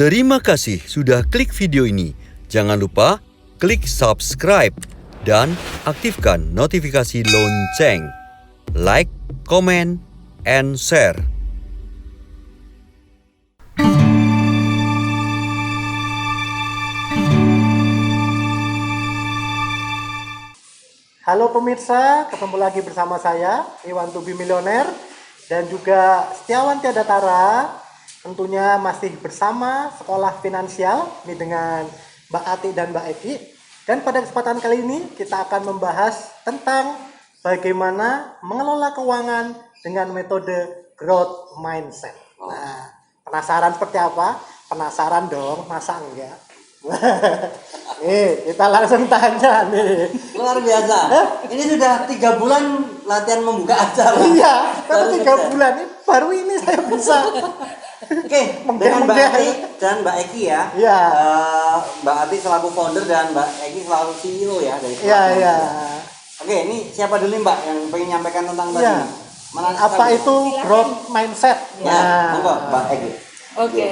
Terima kasih sudah klik video ini. Jangan lupa klik subscribe dan aktifkan notifikasi lonceng. Like, comment, and share. Halo pemirsa, ketemu lagi bersama saya Iwan Tubi Milioner dan juga Setiawan Tiada Tara. Tentunya masih bersama Sekolah Finansial ini dengan Mbak Ati dan Mbak Eki. Dan pada kesempatan kali ini kita akan membahas tentang bagaimana mengelola keuangan dengan metode growth mindset. Nah, penasaran seperti apa? Penasaran dong, masa enggak? Nih, kita langsung tanya nih. Luar biasa. Ini sudah 3 bulan latihan membuka acara. Iya, kan 3 bulan ini baru ini saya bisa. Oke, dengan Mbak Ati dan Mbak Eki ya. Iya. Mbak Ati selaku founder dan Mbak Eki selaku CEO ya dari Iya, iya. Oke, ini siapa dulu nih Mbak yang pengen nyampaikan tentang tadi? Iya. Apa itu growth mindset? Ya, monggo Mbak Eki. Oke,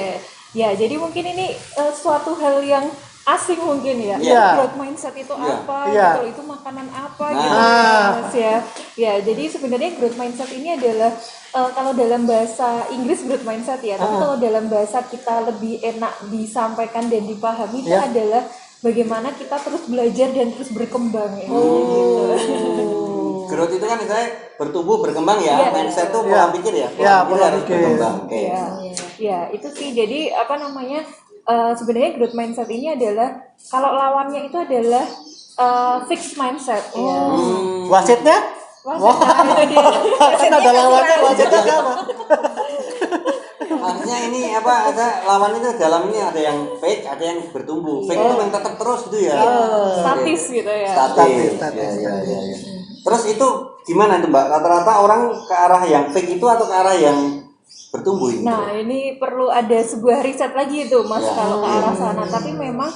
ya jadi mungkin ini suatu hal yang asing mungkin ya. Iya. Growth mindset itu apa? Iya. Gitu, itu makanan apa Nah. gitu ya, Mas ya. Ya, jadi sebenarnya growth mindset ini adalah kalau dalam bahasa Inggris growth mindset ya, tapi kalau dalam bahasa kita lebih enak disampaikan dan dipahami itu Iya. adalah bagaimana kita terus belajar dan terus berkembang ya. Gitu. Growth itu kan misalnya bertumbuh, berkembang ya. Iya. Mindset itu Iya. pola pikir ya. Iya, pola harus pikir. berkembang. Oke. Ya, ya itu sih. Jadi apa namanya? Sebenarnya growth mindset ini adalah kalau lawannya itu adalah fixed mindset. Ya. Wasitnya? Wah, itu dia. Kan ada lawannya, wasitnya apa? Maksudnya ini apa? Ada lawan itu dalam ini ada yang fake, ada yang bertumbuh. Fake itu yang tetap terus gitu ya. Statis gitu ya. Statis. Statis. Ya. Terus itu gimana itu Mbak? Rata-rata orang ke arah yang fake itu atau ke arah yang bertumbuh itu? Nah, ini perlu ada sebuah riset lagi itu, Mas, Ya. kalau ke arah sana. Tapi memang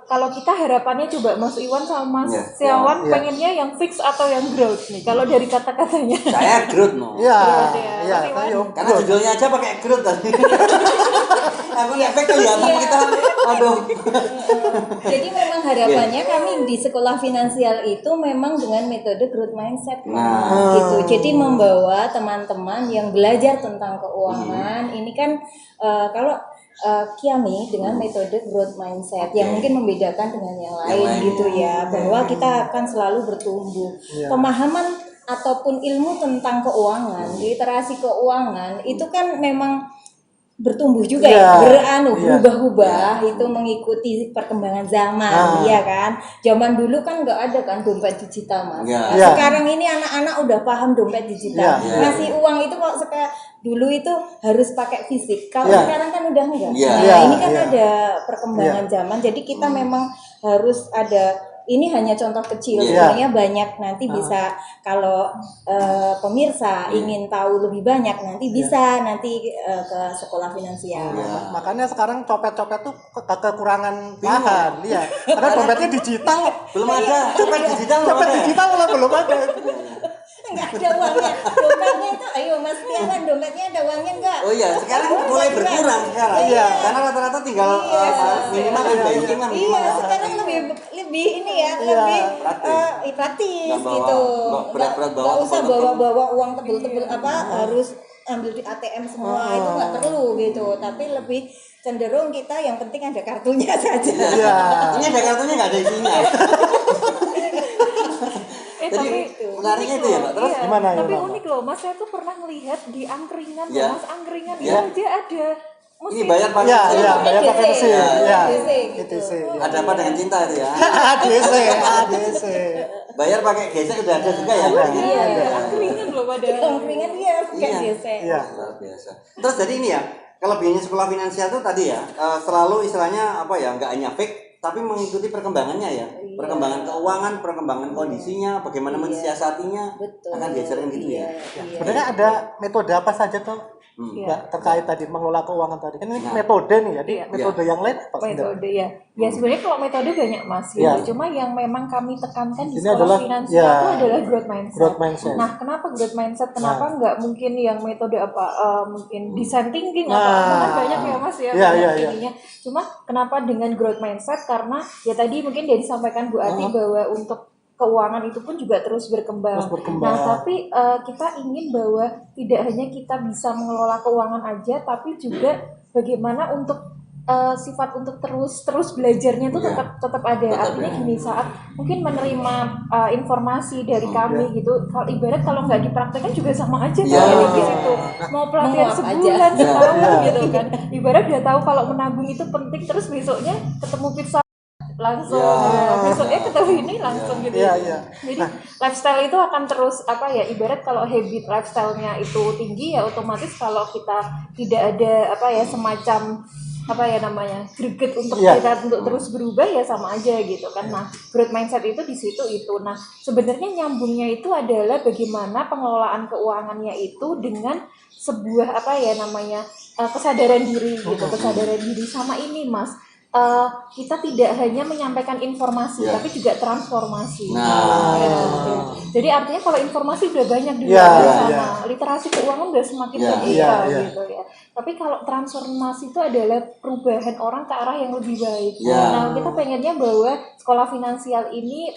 kalau kita harapannya coba Mas Iwan sama Mas Ya. Setiawan Ya. pengennya yang fix atau yang growth nih. Kalau dari kata-katanya. Saya growth no. Iya, Growth ya. iya, Mas Iwan? ayo. Karena judulnya aja pakai growth tadi. Aku efek kelihatan Iya. kita. Aduh. Jadi memang harapannya kami di sekolah finansial itu memang dengan metode growth mindset Nah. gitu. Jadi membawa teman-teman yang belajar tentang keuangan ini kan kalau Kiami dengan metode growth mindset yang mungkin membedakan dengan yang lain gitu ya, bahwa kita akan selalu bertumbuh. Pemahaman ataupun ilmu tentang keuangan, literasi keuangan itu kan memang bertumbuh juga Iya. ya, Iya. berubah-ubah itu mengikuti perkembangan zaman, ya kan. Zaman dulu kan nggak ada kan dompet digital, Mas. Iya. Nah, Iya. sekarang ini anak-anak udah paham dompet digital. Iya. Ngasih uang itu kok dulu itu harus pakai fisik. Kalau Iya. sekarang kan udah enggak. Iya. Nah, Iya. ini kan Iya. ada perkembangan zaman. Jadi kita memang harus ada. Ini hanya contoh kecil, Iya. sebenarnya banyak nanti bisa kalau pemirsa ingin tahu lebih banyak nanti bisa nanti ke sekolah finansial. Makanya sekarang copet-copet tuh kekurangan bahan, iya. Karena dompetnya digital. Belum ada copet digital belum Copet ada. digital malah belum ada. Enggak ada uangnya. Dompetnya itu ayo Mas Tiawan, dompetnya ada uangnya enggak? Oh iya, sekarang mulai berkurang sekarang. Iya. Karena rata-rata tinggal minimal kan banking lah minimal. Iya, sekarang lebih ini ya, Iya, lebih praktis. praktis Nggak bawa- gitu. nggak berat-berat bawa Nggak usah tebel-tebel. bawa-bawa uang tebel-tebel harus ambil di ATM semua itu nggak perlu gitu. Tapi lebih cenderung kita yang penting ada kartunya saja. Iya. Ini ada kartunya nggak ada isinya. Jadi menariknya itu ya Mbak. Terus Iya, gimana, tapi gimana? unik loh, Mas. Saya tuh pernah melihat di angkringan, Iya. Mas, angkringan Iya. itu aja ada ini mesin. bayar pakai Iya, mesin. iya, bayar pakai mesin. Iya. ETC gitu. ETC. Ada apa dengan cinta itu ya? ADC, ADC. Bayar pakai gesek udah ada juga ya. Ada. Iya. Angkringan loh padahal. Angkringan dia pakai Iya. DC. Iya. Luar biasa. Terus jadi ini ya, kelebihannya sekolah finansial itu tadi ya, selalu istilahnya apa ya, nggak hanya fake tapi mengikuti perkembangannya ya, Iya. perkembangan keuangan, perkembangan kondisinya, bagaimana Iya. mensiasatinya, Betul. akan diajarkan gitu ya. Iya. Sebenarnya ada metode apa saja tuh Hmm. Mbak terkait tadi mengelola keuangan tadi? Kan ini Nah. metode nih, jadi Iya. metode yang lain apa sebenarnya? Metode ya. Ya sebenarnya kalau metode banyak Mas gitu. Iya. Cuma yang memang kami tekankan di Ini sekolah adalah, finansial ya, itu adalah growth mindset. growth mindset. Nah, kenapa growth mindset? Kenapa nggak mungkin yang metode apa mungkin design thinking atau Nah. apa kan banyak ya Mas ya. Iya, banyak iya, iya. ininya. Cuma kenapa dengan growth mindset? Karena ya tadi mungkin dia disampaikan Bu Ati bahwa untuk keuangan itu pun juga terus berkembang. Terus berkembang. Nah, tapi kita ingin bahwa tidak hanya kita bisa mengelola keuangan aja, tapi juga bagaimana untuk sifat untuk terus belajarnya itu Iya. tetap ada. Tetap Artinya ya. gini, saat mungkin menerima informasi dari kami gitu, kalau ibarat kalau nggak dipraktekkan juga sama aja Iya. kan di situ. Mau pelatihan Menguap sebulan, aja. setahun Iya. gitu kan. Ibarat udah tahu kalau menabung itu penting, terus besoknya ketemu pizza langsung, Ya. besoknya ketemu ini langsung gitu. Iya, iya. Jadi lifestyle itu akan terus apa ya, ibarat kalau habit lifestyle-nya itu tinggi ya otomatis kalau kita tidak ada apa ya semacam apa ya namanya greget untuk Iya. kita untuk terus berubah ya sama aja gitu kan. Nah, growth mindset itu di situ itu. Nah, sebenarnya nyambungnya itu adalah bagaimana pengelolaan keuangannya itu dengan sebuah apa ya namanya kesadaran diri gitu, kesadaran diri sama ini Mas. Kita tidak hanya menyampaikan informasi, Ya. tapi juga transformasi. Nah. Gitu. Jadi artinya kalau informasi udah banyak di Ya, luar ya, sana, ya. literasi keuangan udah semakin Ya, terbuka ya, ya. gitu ya. Tapi kalau transformasi itu adalah perubahan orang ke arah yang lebih baik. Ya. Nah, kita pengennya bahwa sekolah finansial ini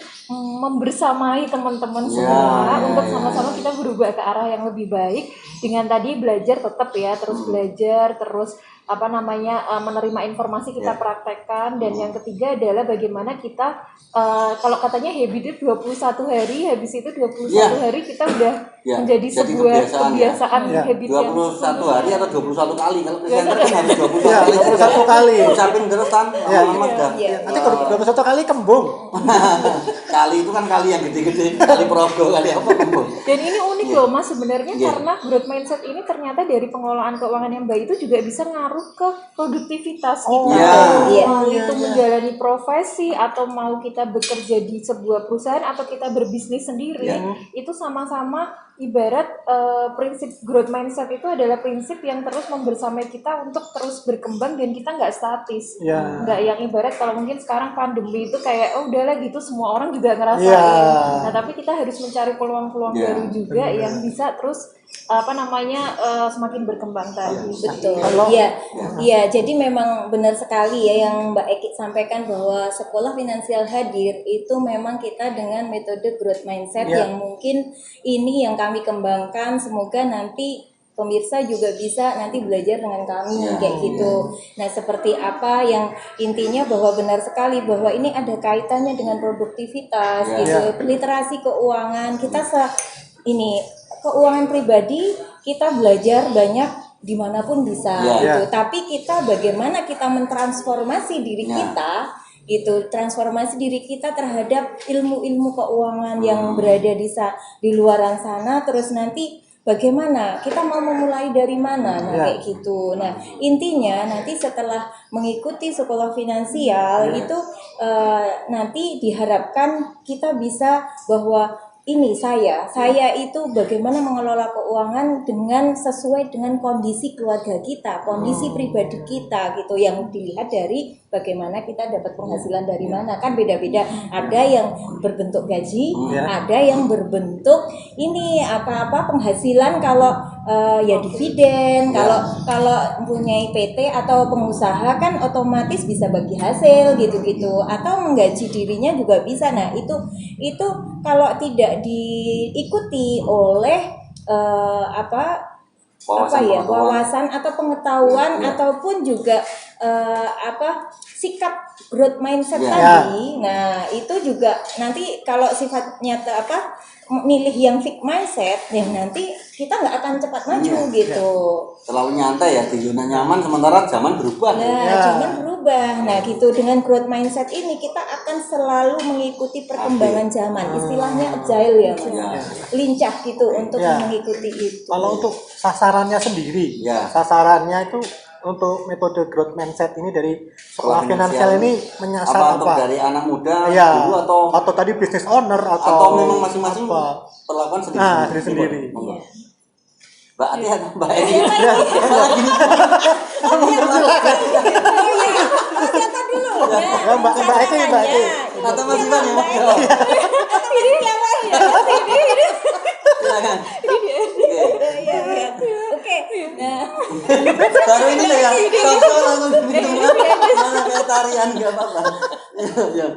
membersamai teman-teman Ya, semua ya, untuk ya, sama-sama ya. kita berubah ke arah yang lebih baik dengan tadi belajar tetap ya, terus belajar, terus apa namanya menerima informasi kita Ya. praktekkan, dan yang ketiga adalah bagaimana kita kalau katanya habit itu 21 hari, habis itu 21 Ya. hari kita udah Ya, menjadi jadi sebuah kebiasaan ya. kebiasaan Ya. habit 21 hari atau 21 kali, kalau presenter kan harus 21 Iya, kali. 21 kali. Ucapin terus kan, Iya. lama-lama udah. Iya. Nanti kalau 21 kali kembung. Kali itu kan kali yang gede-gede, kali Progo, kali apa kembung. Dan ini unik loh Mas sebenarnya, Iya. karena growth mindset ini ternyata dari pengelolaan keuangan yang baik itu juga bisa ngaruh ke produktivitas kita. Iya. Iya. Mau Iya, itu iya. menjalani profesi atau mau kita bekerja di sebuah perusahaan atau kita berbisnis sendiri, Iya. itu sama-sama ibarat prinsip growth mindset itu adalah prinsip yang terus membersamai kita untuk terus berkembang dan kita nggak statis. Iya. Nggak yang ibarat kalau mungkin sekarang pandemi itu kayak oh udahlah gitu semua orang juga ngerasain. Iya. Nah, tapi kita harus mencari peluang-peluang Iya. baru juga yang bisa terus apa namanya semakin berkembang tadi. Betul. Kalau- Iya, iya. Jadi memang benar sekali ya yang Mbak Eki sampaikan bahwa sekolah finansial hadir itu memang kita dengan metode growth mindset Iya. yang mungkin ini yang kami kembangkan. Semoga nanti pemirsa juga bisa nanti belajar dengan kami Iya, kayak gitu. Nah, seperti apa yang intinya bahwa benar sekali bahwa ini ada kaitannya dengan produktivitas Iya. gitu, literasi keuangan. Kita ini keuangan pribadi kita belajar banyak dimanapun bisa Iya. gitu. Tapi kita bagaimana kita mentransformasi diri Iya. kita gitu, transformasi diri kita terhadap ilmu-ilmu keuangan yang berada di luaran sana, terus nanti bagaimana kita mau memulai dari mana, nah Ya. kayak gitu. Nah intinya nanti setelah mengikuti sekolah finansial itu nanti diharapkan kita bisa bahwa ini saya itu bagaimana mengelola keuangan dengan sesuai dengan kondisi keluarga kita, kondisi pribadi kita gitu, yang dilihat dari bagaimana kita dapat penghasilan dari mana, kan beda-beda. Ada yang berbentuk gaji, ada yang berbentuk ini apa-apa penghasilan kalau ya dividen, kalau mempunyai PT atau pengusaha kan otomatis bisa bagi hasil gitu-gitu, atau menggaji dirinya juga bisa. Nah, itu kalau tidak diikuti oleh wawasan atau pengetahuan ataupun juga sikap growth mindset Ya. tadi. Nah, itu juga nanti kalau sifatnya milih yang fixed mindset, ya nanti kita nggak akan cepat maju gitu. Terlalu nyantai ya, di zona nyaman, sementara zaman berubah. Nah, zaman berubah. Nah, gitu dengan growth mindset ini kita akan selalu mengikuti perkembangan zaman. Istilahnya agile ya, Mas. Ya. Lincah gitu untuk Ya. mengikuti itu. Kalau untuk sasarannya sendiri, Ya. sasarannya itu untuk metode growth mindset ini dari sekolah Sekolah finansial finansial ini menyasar apa untuk apa? dari anak muda Iya. dulu Atau tadi business owner atau memang masing-masing apa? perlakuan Nah, sendiri-sendiri. sendiri-sendiri. Monggo. Mbak Ati atau Mbak Edi? Ya, Siapa dulu? Ya, Mbak Eki. Atau Mas Ivan ya? Silakan. Oke. Nah, Baru ini loh ya, sosok langsung gitu mana kayak tarian nggak apa-apa. Ya,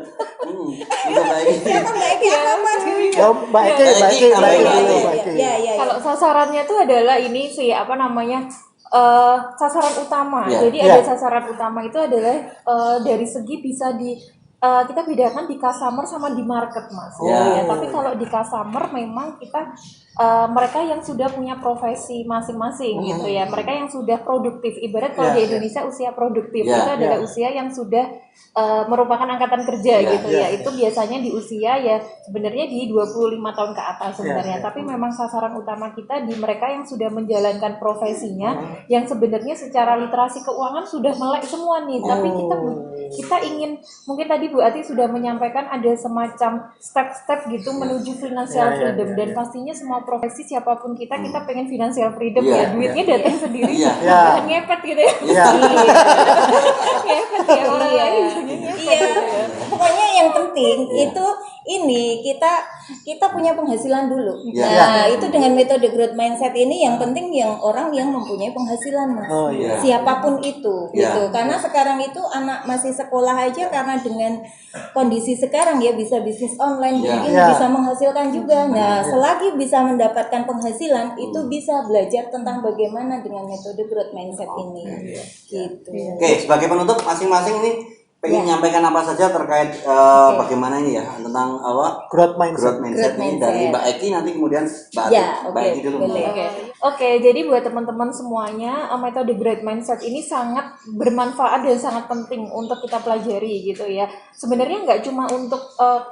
bisa baik. siapa Mbak Eki apa Mas? Ya, Mbak Eki dulu, Mbak Eki. Ya. Kalau sasarannya tuh adalah ini sih apa namanya sasaran utama. Ya. Jadi Ya. ada sasaran utama itu adalah dari segi bisa kita bedakan di customer sama di market, Mas. Ya. Ya, tapi kalau di customer memang kita mereka yang sudah punya profesi masing-masing gitu ya. Mereka yang sudah produktif. Ibarat kalau Ya, di ya. Indonesia usia produktif Ya, itu adalah ya. usia yang sudah merupakan angkatan kerja Ya, gitu ya, ya. Itu biasanya di usia ya sebenarnya di 25 tahun ke atas sebenarnya. Ya. Tapi memang sasaran utama kita di mereka yang sudah menjalankan profesinya yang sebenarnya secara literasi keuangan sudah melek semua nih. Tapi kita ingin, mungkin tadi Bu Ati sudah menyampaikan ada semacam step-step gitu menuju financial Ya, ya, freedom ya, dan ya. pastinya semua profesi siapapun kita pengen financial freedom Iya, ya. Duitnya datang sendiri, Iya. jangan ngepet gitu ya. Iya. Ngepet ya orang Iya. lain ngepet Iya. gitu ya. Pokoknya yang penting Iya. itu ini kita punya penghasilan dulu. Iya. Nah, itu dengan metode growth mindset ini yang penting yang orang yang mempunyai penghasilan, Mas. Oh, iya. Siapapun itu Iya. gitu. Karena sekarang itu anak masih sekolah aja karena dengan kondisi sekarang ya bisa bisnis online Iya. mungkin Iya. bisa menghasilkan juga. Nah, selagi bisa mendapatkan penghasilan itu bisa belajar tentang bagaimana dengan metode growth mindset ini. Gitu. Oke, sebagai penutup masing-masing ini pengen menyampaikan apa saja terkait bagaimana ini ya tentang apa Growth mindset. growth mindset Growth ini mindset. dari Mbak Eki nanti kemudian Mbak Ati. Ya, Mbak oke, Eki dulu. boleh. Oke, jadi buat teman-teman semuanya, metode growth mindset ini sangat bermanfaat dan sangat penting untuk kita pelajari gitu ya. Sebenarnya nggak cuma untuk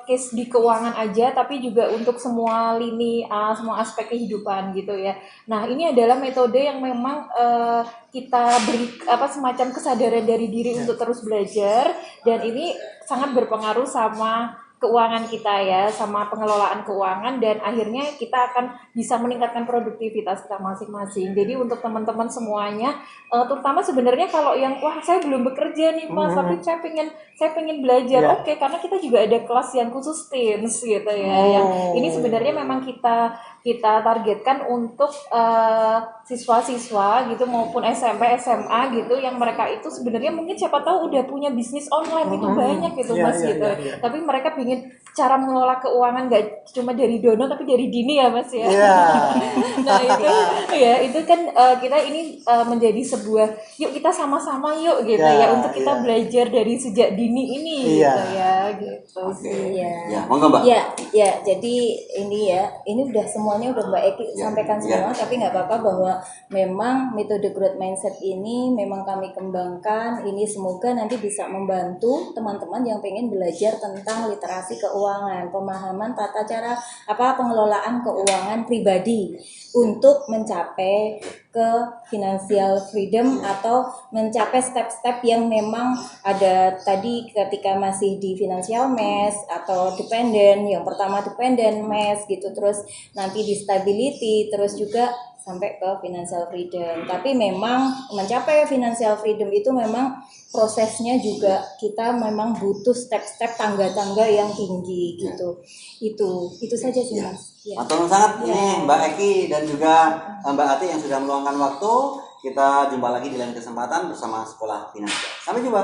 case di keuangan aja, tapi juga untuk semua lini, semua aspek kehidupan gitu ya. Nah, ini adalah metode yang memang kita beri semacam kesadaran dari diri untuk terus belajar, dan ini sangat berpengaruh sama keuangan kita ya, sama pengelolaan keuangan, dan akhirnya kita akan bisa meningkatkan produktivitas kita masing-masing. Jadi untuk teman-teman semuanya, terutama sebenarnya kalau yang wah saya belum bekerja nih Mas, tapi saya pengen belajar, Ya. oke, karena kita juga ada kelas yang khusus teens gitu ya, yang ini sebenarnya memang kita targetkan untuk siswa-siswa gitu maupun SMP, SMA gitu, yang mereka itu sebenarnya mungkin siapa tahu udah punya bisnis online itu banyak gitu Iya, Mas iya, gitu. iya, iya. Tapi mereka pingin cara mengelola keuangan nggak cuma dari dono tapi dari dini ya Mas ya. Iya. Nah itu kan kita ini menjadi sebuah yuk kita sama-sama yuk gitu Ya, ya untuk kita ya. belajar dari sejak dini ini Iya. gitu ya gitu sih. Iya. Ya, monggo Mbak. Ya, jadi ini udah semuanya udah Mbak Eki Ya, sampaikan semua, ya. tapi nggak apa-apa bahwa memang metode growth mindset ini memang kami kembangkan. Ini semoga nanti bisa membantu teman-teman yang pengen belajar tentang literasi keuangan, pemahaman tata cara pengelolaan keuangan pribadi untuk mencapai ke financial freedom atau mencapai step-step yang memang ada tadi ketika masih di financial mess atau dependent, yang pertama dependent mess gitu, terus nanti di stability, terus juga sampai ke financial freedom. Tapi memang mencapai financial freedom itu memang prosesnya juga kita memang butuh step-step tangga-tangga yang tinggi gitu. Itu saja sih Mas. Ya. Matur nuwun sangat ini Mbak Eki dan juga Mbak Ati yang sudah meluangkan waktu. Kita jumpa lagi di lain kesempatan bersama Sekolah Finansial. Sampai jumpa.